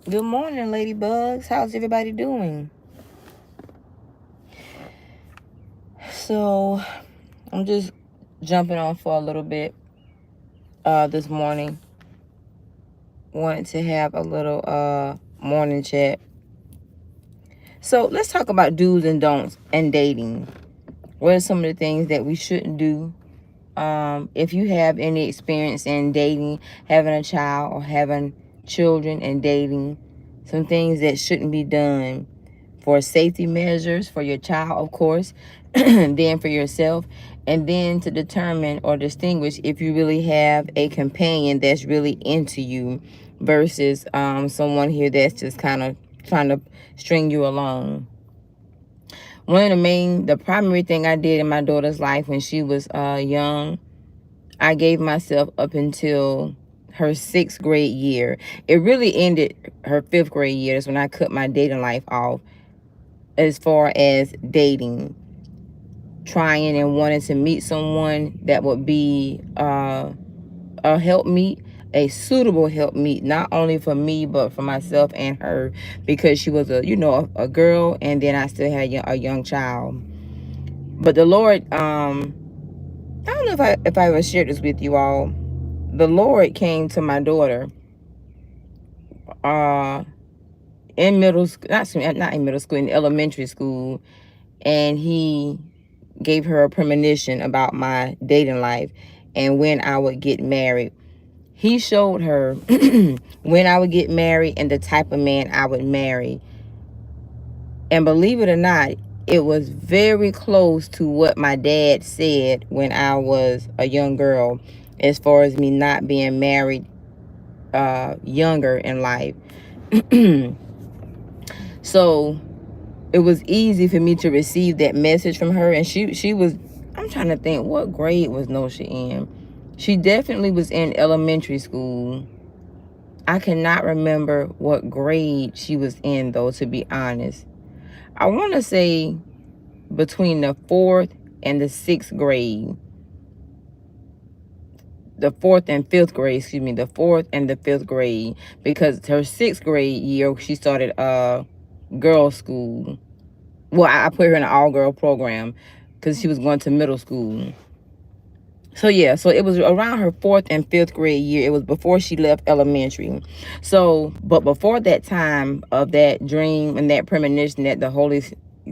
Good morning, ladybugs. How's everybody doing? So, I'm just jumping on for a little bit this morning. Wanted to have a little morning chat. So, let's talk about do's and don'ts and dating. What are some of the things that we shouldn't do? If you have any experience in dating, having a child, or having children and dating, some things that shouldn't be done for safety measures for your child, of course, then for yourself, and then to determine or distinguish if you really have a companion that's really into you versus someone here that's just kind of trying to string you along. One of the primary thing I did in my daughter's life when she was young, I gave myself up until her 6th grade year. It really ended her 5th grade year. That's when I cut my dating life off as far as dating, trying and wanting to meet someone that would be a helpmeet, a suitable helpmeet, not only for me but for myself and her, because she was a girl, and then I still had a young child. But the Lord, I don't know if I ever shared this with you all. The Lord came to my daughter in middle school, not in middle school, in elementary school, and he gave her a premonition about my dating life and when I would get married. He showed her when I would get married and the type of man I would marry. And believe it or not, it was very close to what my dad said when I was a young girl, as far as me not being married younger in life. So it was easy for me to receive that message from her. And she was, I'm trying to think, what grade was Nosha in? She definitely was in elementary school. I cannot remember what grade she was in, though, to be honest. I want to say between the 4th and the 6th grade. The 4th and 5th grade, excuse me, the 4th and the 5th grade. Because her 6th grade year, she started girls' school. Well, I put her in an all-girl program because she was going to middle school. So yeah, so it was around her 4th and 5th grade year. It was before she left elementary. So, but before that time of that dream and that premonition that the Holy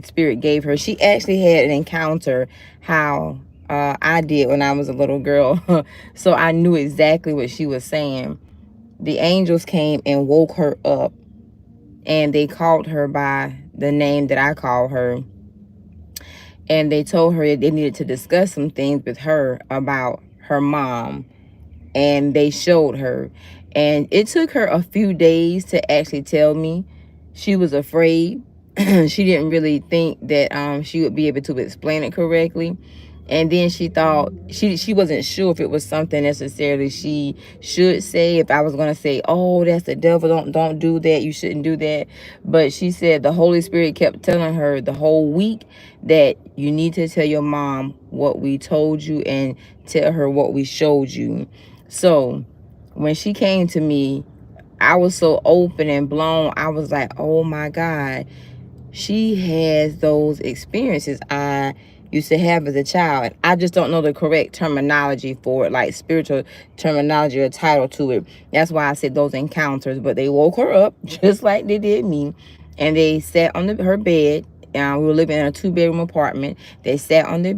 Spirit gave her, she actually had an encounter how I did when I was a little girl. So I knew exactly what she was saying. The angels came and woke her up, and they called her by the name that I call her. And they told her they needed to discuss some things with her about her mom. And they showed her. And it took her a few days to actually tell me. She was afraid. She didn't really think that she would be able to explain it correctly. And then she thought, she wasn't sure if it was something necessarily she should say. If I was going to say, oh, that's the devil, don't do that, you shouldn't do that. But she said the Holy Spirit kept telling her the whole week that you need to tell your mom what we told you and tell her what we showed you. So when she came to me, I was so open and blown. I was like, oh my God, she has those experiences I used to have as a child. I just don't know the correct terminology for it, like spiritual terminology or title to it. That's why I said those encounters. But they woke her up just like they did me, and they sat on her bed. We were living in a 2-bedroom apartment. They sat on her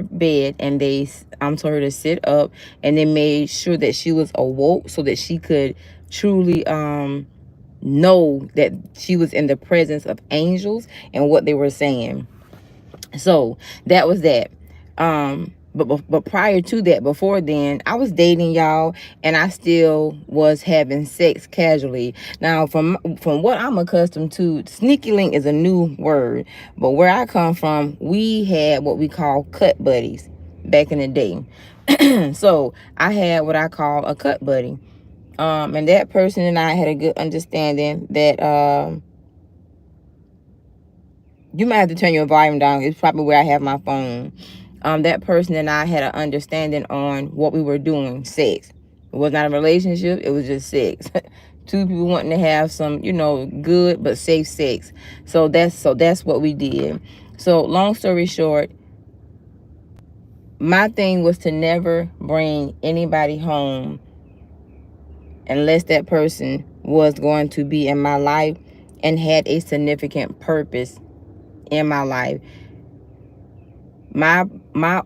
bed, and they told her to sit up, and they made sure that she was awoke so that she could truly know that she was in the presence of angels and what they were saying. So that was that. But prior to that, before then, I was dating, y'all, and I still was having sex casually. Now, from what I'm accustomed to, sneaky link is a new word, but where I come from, we had what we call cut buddies back in the day. So I had what I call a cut buddy. And that person and I had a good understanding that you might have to turn your volume down. It's probably where I have my phone. That person and I had an understanding on what we were doing, sex. It was not a relationship. It was just sex. Two people wanting to have some, good but safe sex. So that's what we did. So long story short, my thing was to never bring anybody home unless that person was going to be in my life and had a significant purpose in my life. My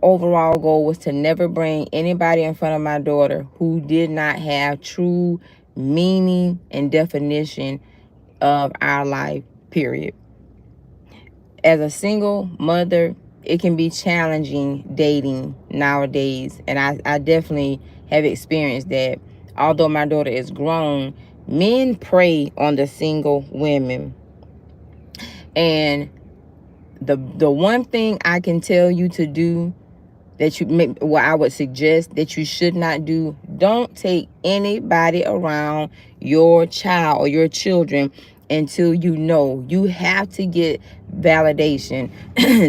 overall goal was to never bring anybody in front of my daughter who did not have true meaning and definition of our life, period. As a single mother, it can be challenging dating nowadays, and I definitely have experienced that. Although my daughter is grown, men prey on the single women. And the one thing I can tell you to do, what I would suggest that you should not do, don't take anybody around your child or your children until you have to get validation,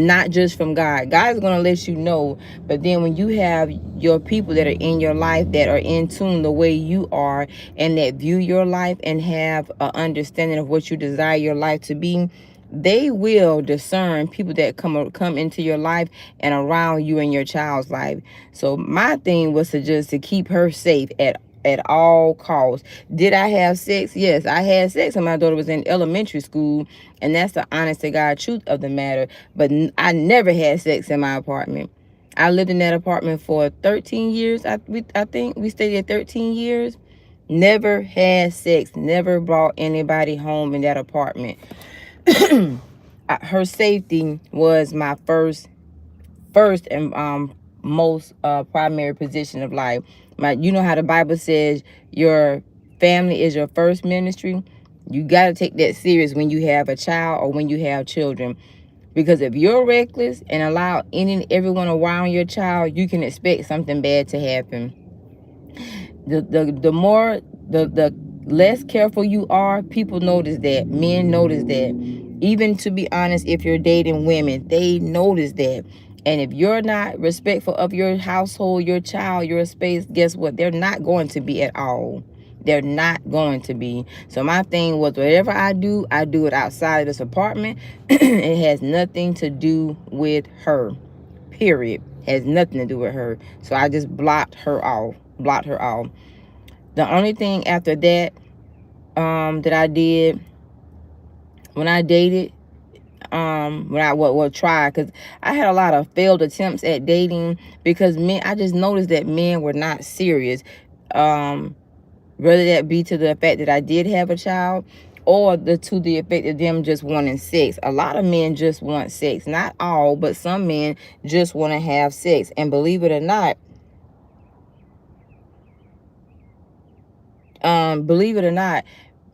not just from God. God is going to let you know, but then when you have your people that are in your life that are in tune the way you are and that view your life and have an understanding of what you desire your life to be, they will discern people that come into your life and around you and your child's life. So my thing was to keep her safe at all costs. Did I have sex? Yes, I had sex when my daughter was in elementary school, and that's the honest to God truth of the matter. But I never had sex in my apartment. I lived in that apartment for 13 years. I think we stayed there 13 years. Never had sex. Never brought anybody home in that apartment. Her safety was my first and most primary position of life. You know how the Bible says your family is your first ministry. You got to take that serious when you have a child or when you have children, because if you're reckless and allow any and everyone around your child, you can expect something bad to happen. The less careful you are, people notice that. Men notice that. Even, to be honest, if you're dating women, they notice that. And if you're not respectful of your household, your child, your space, guess what? They're not going to be at all. They're not going to be. So my thing was, whatever I do it outside of this apartment. It has nothing to do with her. Period. Has nothing to do with her. So I just blocked her off. The only thing after that that I did when I dated, when I tried, because I had a lot of failed attempts at dating, because I just noticed that men were not serious. Whether that be to the effect that I did have a child, or to the effect of them just wanting sex. A lot of men just want sex. Not all, but some men just want to have sex. And believe it or not,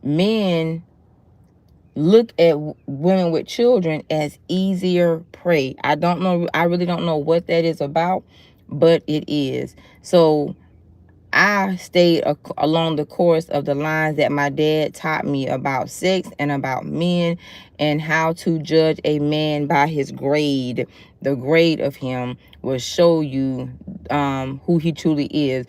men look at women with children as easier prey. I really don't know what that is about, but it is. So I stayed along the course of the lines that my dad taught me about sex and about men, and how to judge a man by his grade. The grade of him will show you who he truly is.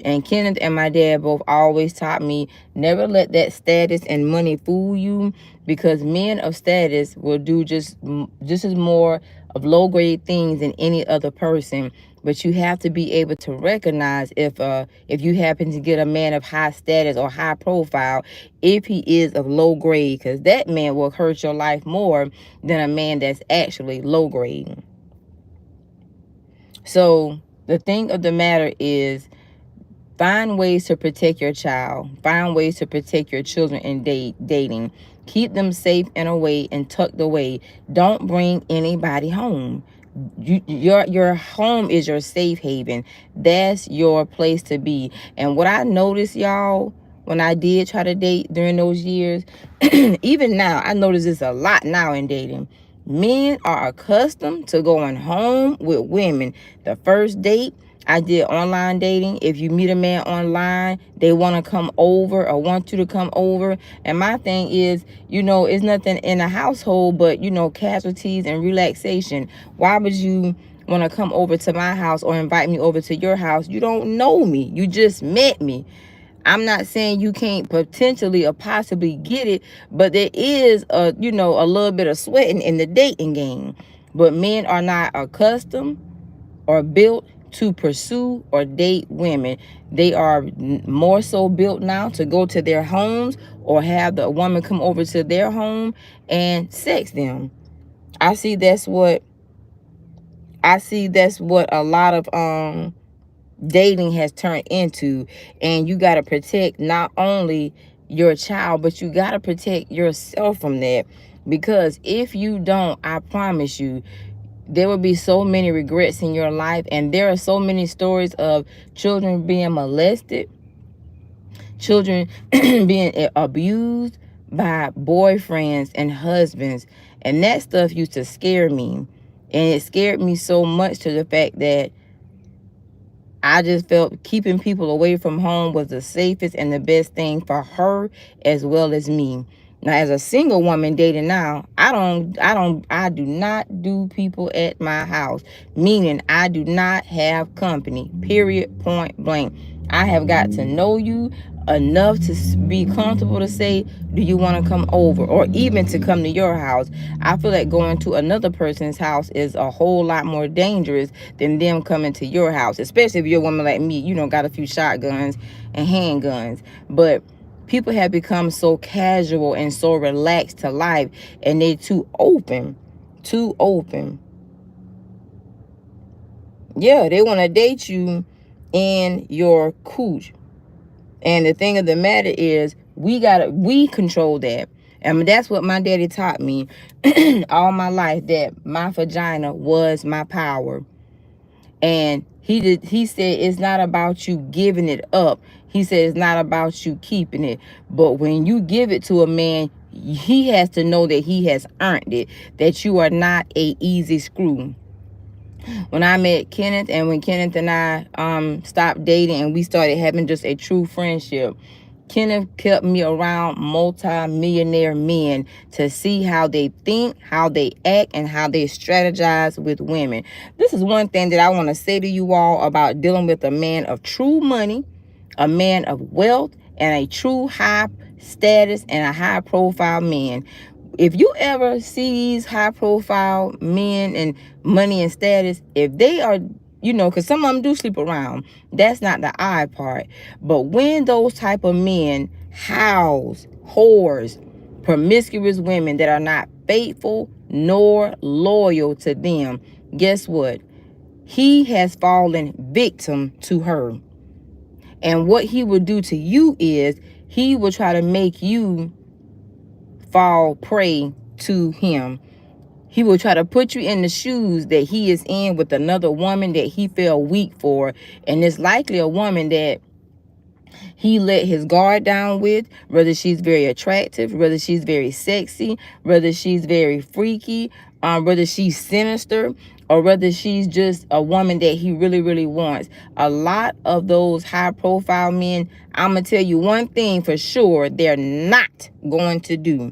And Kenneth and my dad both always taught me, never let that status and money fool you, because men of status will do just as more of low grade things than any other person. But you have to be able to recognize if you happen to get a man of high status or high profile, if he is of low grade, because that man will hurt your life more than a man that's actually low grade. So the thing of the matter is, find ways to protect your child. Find ways to protect your children in dating. Keep them safe and away and tucked away. Don't bring anybody home. Your home is your safe haven. That's your place to be. And what I noticed, y'all, when I did try to date during those years, even now, I notice this a lot now in dating. Men are accustomed to going home with women. The first date, I did online dating. If you meet a man online, they want to come over or want you to come over. And my thing is, it's nothing in a household but, casualties and relaxation. Why would you want to come over to my house or invite me over to your house? You don't know me. You just met me. I'm not saying you can't potentially or possibly get it, but there is a, you know, a little bit of sweating in the dating game. But men are not accustomed or built to pursue or date women. They are more so built now to go to their homes or have the woman come over to their home and sex them. I see that's what a lot of dating has turned into. And you got to protect not only your child, but you got to protect yourself from that, because if you don't, I promise you, there will be so many regrets in your life. And there are so many stories of children being molested, children being abused by boyfriends and husbands, and that stuff used to scare me. And it scared me so much to the fact that I just felt keeping people away from home was the safest and the best thing for her as well as me. Now, as a single woman dating now, I do not do people at my house, meaning I do not have company, period, point blank. I have got to know you enough to be comfortable to say, do you want to come over, or even to come to your house. I feel like going to another person's house is a whole lot more dangerous than them coming to your house, especially if you're a woman like me, you know, got a few shotguns and handguns. But people have become so casual and so relaxed to life, and they're too open. Yeah, they want to date you in your cooch. And the thing of the matter is, we control that. And that's what my daddy taught me all my life, that my vagina was my power. And he said it's not about you giving it up. He said it's not about you keeping it. But when you give it to a man, he has to know that he has earned it, that you are not a easy screw. When I met Kenneth, and when Kenneth and I stopped dating and we started having just a true friendship, Kenneth kept me around multi-millionaire men to see how they think, how they act, and how they strategize with women. This is one thing that I want to say to you all about dealing with a man of true money, a man of wealth, and a true high status and a high profile man. If you ever see these high profile men and money and status, if they are, you know, because some of them do sleep around, that's not the eye part. But when those type of men house whores, promiscuous women that are not faithful nor loyal to them, guess what? He has fallen victim to her. And what he will do to you is he will try to make you fall prey to him. He will try to put you in the shoes that he is in with another woman that he felt weak for. And it's likely a woman that he let his guard down with, whether she's very attractive, whether she's very sexy, whether she's very freaky, whether she's sinister, or whether she's just a woman that he really, really wants. A lot of those high profile men, I'm going to tell you one thing for sure, they're not going to do.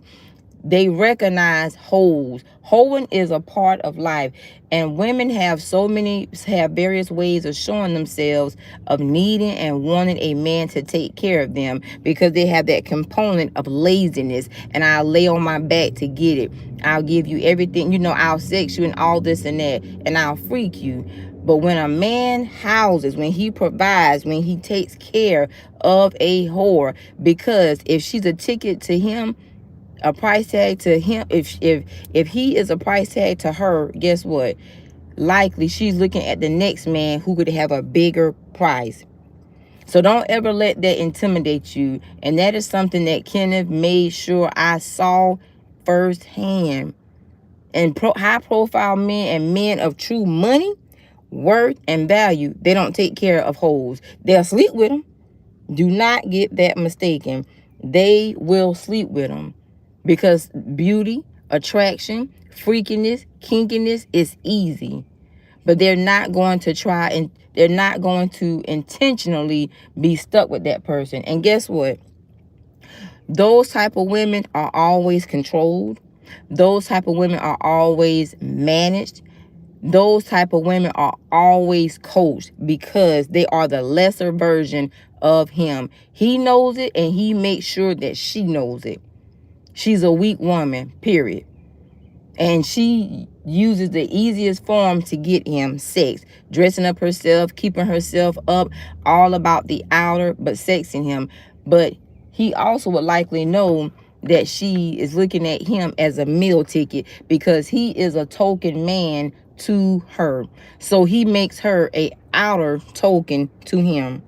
They recognize holes. Hoeing is a part of life. And women have various ways of showing themselves of needing and wanting a man to take care of them, because they have that component of laziness. And I'll lay on my back to get it. I'll give you everything. You know, I'll sex you and all this and that. And I'll freak you. But when a man houses, when he provides, when he takes care of a whore, because if she's a ticket to him, a price tag to him, if he is a price tag to her, guess what? Likely she's looking at the next man who could have a bigger price. So don't ever let that intimidate you. And that is something that Kenneth made sure I saw firsthand. And high profile men and men of true money, worth, and value, they don't take care of hoes. They'll sleep with them. Do not get that mistaken. They will sleep with them. Because beauty, attraction, freakiness, kinkiness is easy. But they're not going to try, and they're not going to intentionally be stuck with that person. And guess what? Those type of women are always controlled. Those type of women are always managed. Those type of women are always coached, because they are the lesser version of him. He knows it, and he makes sure that she knows it. She's a weak woman, period. And she uses the easiest form to get him: sex. Dressing up herself, keeping herself up, all about the outer, but sexing him. But he also would likely know that she is looking at him as a meal ticket, because he is a token man to her. So he makes her a outer token to him.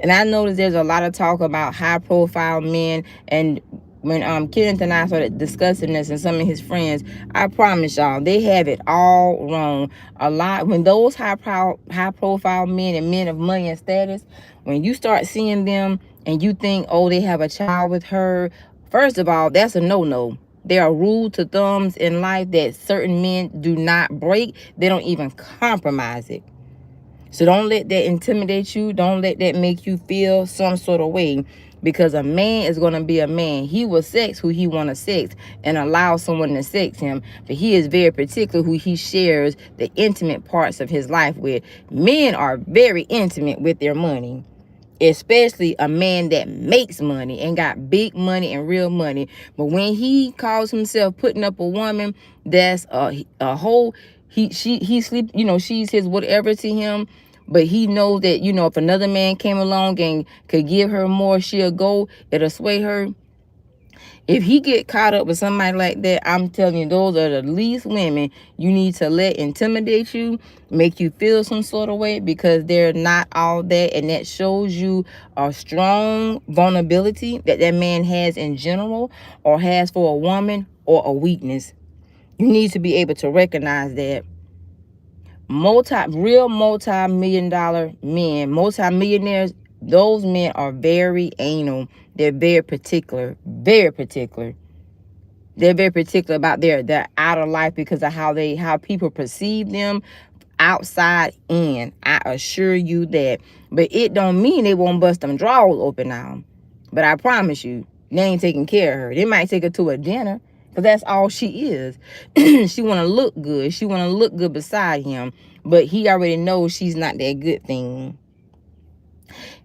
And I noticed there's a lot of talk about high profile men, and when Kenneth and I started discussing this and some of his friends, I promise y'all, they have it all wrong. A lot, when those high profile men and men of money and status, when you start seeing them and you think, oh, they have a child with her, first of all, that's a no-no. There are rules to thumbs in life that certain men do not break. They don't even compromise it. So don't let that intimidate you. Don't let that make you feel some sort of way, because a man is going to be a man. He will sex who he want to sex and allow someone to sex him, but he is very particular who he shares the intimate parts of his life with. Men are very intimate with their money, especially a man that makes money and got big money and real money. But when he calls himself putting up a woman that's a whole, he sleep, she's his whatever to him, but he knows that, if another man came along and could give her more, she'll go, it'll sway her. If he get caught up with somebody like that, I'm telling you, those are the least women you need to let intimidate you, make you feel some sort of way, because they're not all that. And that shows you a strong vulnerability that man has in general, or has for a woman, or a weakness. You need to be able to recognize that. Multi-million dollar men, multi-millionaires, those men are very anal. They're very particular, very particular. They're very particular about their outer life, because of how people perceive them outside in. I assure you that. But it don't mean they won't bust them drawers open now. But I promise you, they ain't taking care of her. They might take her to a dinner, because that's all she is. She want to look good. She want to look good beside him. But he already knows she's not that good thing.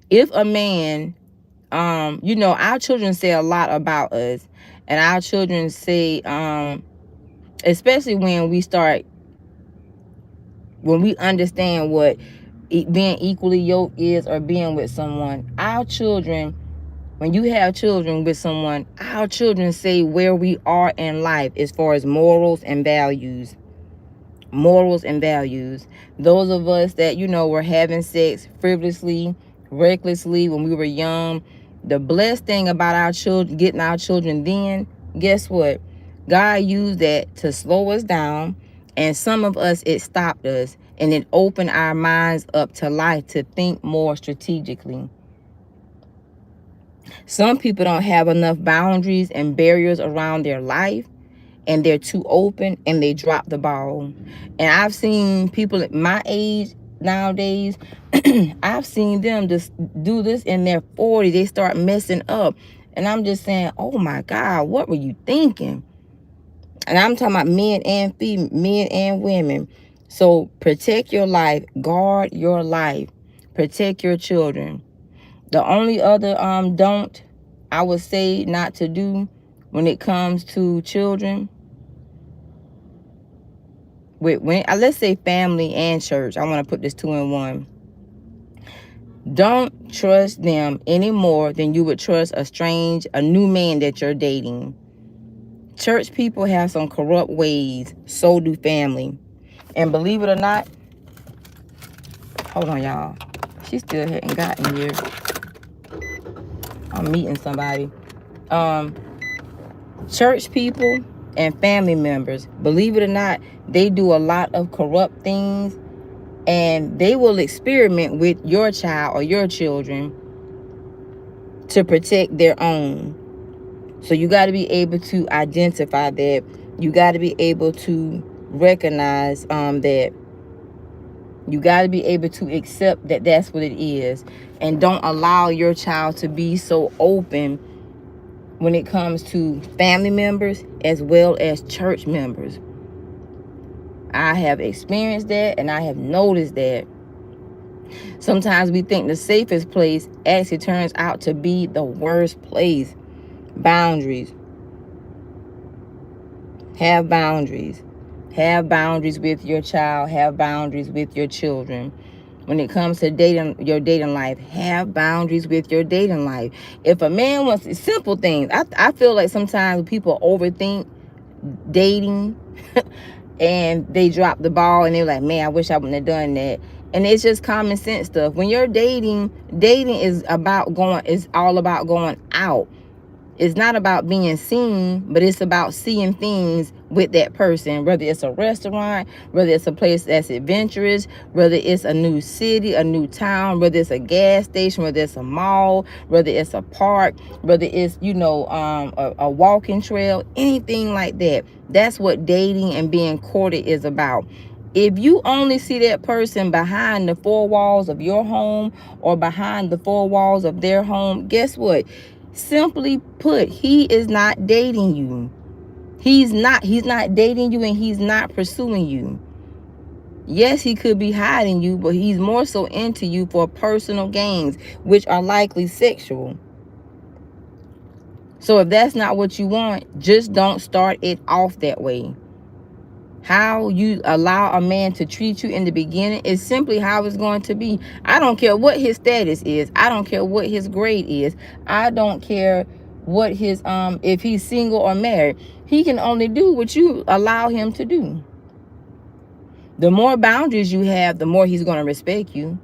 If a man, our children say a lot about us. And our children say, especially when we understand what being equally yoked is, or being with someone. Our children, when you have children with someone, our children say where we are in life as far as morals and values. Morals and values. Those of us that, were having sex frivolously, recklessly when we were young, the blessed thing about our children, getting our children then, guess what? God used that to slow us down, and some of us, it stopped us, and it opened our minds up to life to think more strategically. Some people don't have enough boundaries and barriers around their life, and they're too open, and they drop the ball. And I've seen people at my age nowadays, I've seen them just do this in their 40s. They start messing up. And I'm just saying, oh my God, what were you thinking? And I'm talking about men and female, men and women. So protect your life, guard your life, protect your children. The only other don't I would say not to do when it comes to children, let's say family and church. I want to put this 2 in 1. Don't trust them any more than you would trust a new man that you're dating. Church people have some corrupt ways. So do family. And believe it or not, hold on, y'all. She still hadn't gotten here. I'm meeting somebody. Church people and family members, believe it or not, they do a lot of corrupt things, and they will experiment with your child or your children to protect their own. So you got to be able to identify that. You got to be able to recognize that. You got to be able to accept that that's what it is, and don't allow your child to be so open when it comes to family members as well as church members. I have experienced that, and I have noticed that Sometimes we think the safest place actually turns out to be the worst place. Boundaries. Have boundaries. Have boundaries with your child. Have boundaries with your children. When it comes to dating, your dating life, have boundaries with your dating life. If a man wants simple things, I feel like sometimes people overthink dating and they drop the ball and they're like, man, I wish I wouldn't have done that. And it's just common sense stuff. When you're dating is all about going out. It's not about being seen, but it's about seeing things with that person, whether it's a restaurant, whether it's a place that's adventurous, whether it's a new city, a new town, whether it's a gas station, whether it's a mall, whether it's a park, whether it's, a walking trail, anything like that. That's what dating and being courted is about. If you only see that person behind the four walls of your home or behind the four walls of their home, guess what? Simply put, he is not dating you. He's not dating you, and he's not pursuing you. Yes, he could be hiding you, but he's more so into you for personal gains, which are likely sexual. So if that's not what you want, just don't start it off that way. How you allow a man to treat you in the beginning is simply how it's going to be. I don't care what his status is. I don't care what his grade is. I don't care what his if he's single or married. He can only do what you allow him to do. The more boundaries you have, the more he's going to respect you.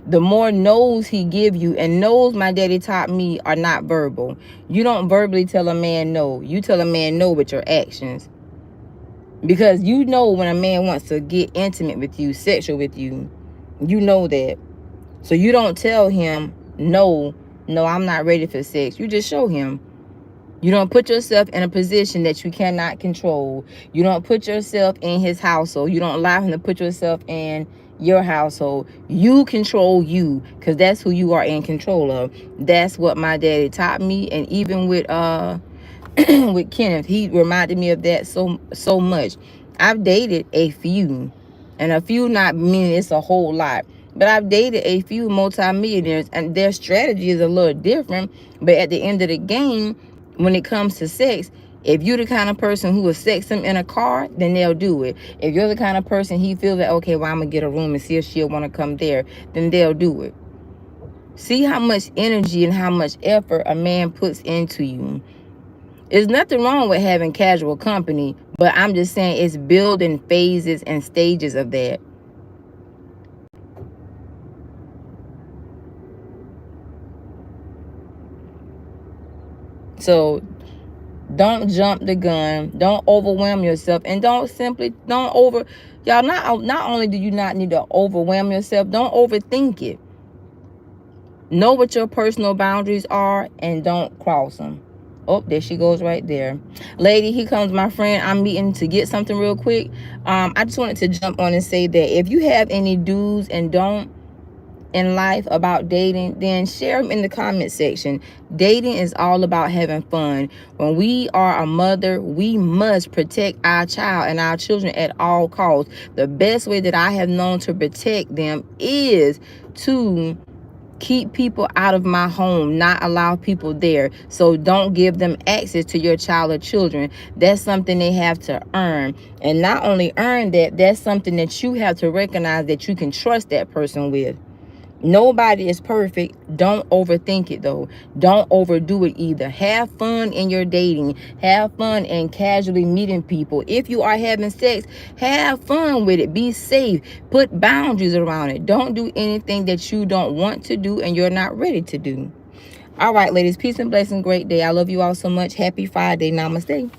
The more no's he give you, and no's, my daddy taught me, are not verbal. You don't verbally tell a man no. You tell a man no with your actions. Because you know when a man wants to get intimate with you, sexual with you, you know that. So you don't tell him, no, I'm not ready for sex. You just show him. You don't put yourself in a position that you cannot control. You don't put yourself in his household. You don't allow him to put yourself in your household. You control you, because that's who you are in control of. That's what my daddy taught me. And even with with Kenneth, he reminded me of that so much. I've dated a few, and a few not meaning it's a whole lot, but I've dated a few multimillionaires, and their strategy is a little different. But at the end of the game, when it comes to sex, if you're the kind of person who will sex them in a car, then they'll do it. If you're the kind of person he feels that, okay, well, I'm gonna get a room and see if she'll want to come there, then they'll do it. See how much energy and how much effort a man puts into you. There's nothing wrong with having casual company, but I'm just saying it's building phases and stages of that. So don't jump the gun, don't overwhelm yourself, and don't y'all, not only do you not need to overwhelm yourself, don't overthink it. Know what your personal boundaries are and don't cross them. Oh, there she goes right there. Lady, here comes my friend. I'm meeting to get something real quick. I just wanted to jump on and say that if you have any do's and don't in life about dating, then share them in the comment section. Dating is all about having fun. When we are a mother, we must protect our child and our children at all costs. The best way that I have known to protect them is to keep people out of my home, not allow people there. So don't give them access to your child or children. That's something they have to earn. And not only earn that, that's something that you have to recognize that you can trust that person with. Nobody is perfect. Don't overthink it though. Don't overdo it either. Have fun in your dating. Have fun in casually meeting people. If you are having sex, have fun with it. Be safe. Put boundaries around it. Don't do anything that you don't want to do and you're not ready to do. All right, ladies. Peace and blessings. Great day. I love you all so much. Happy Friday. Namaste.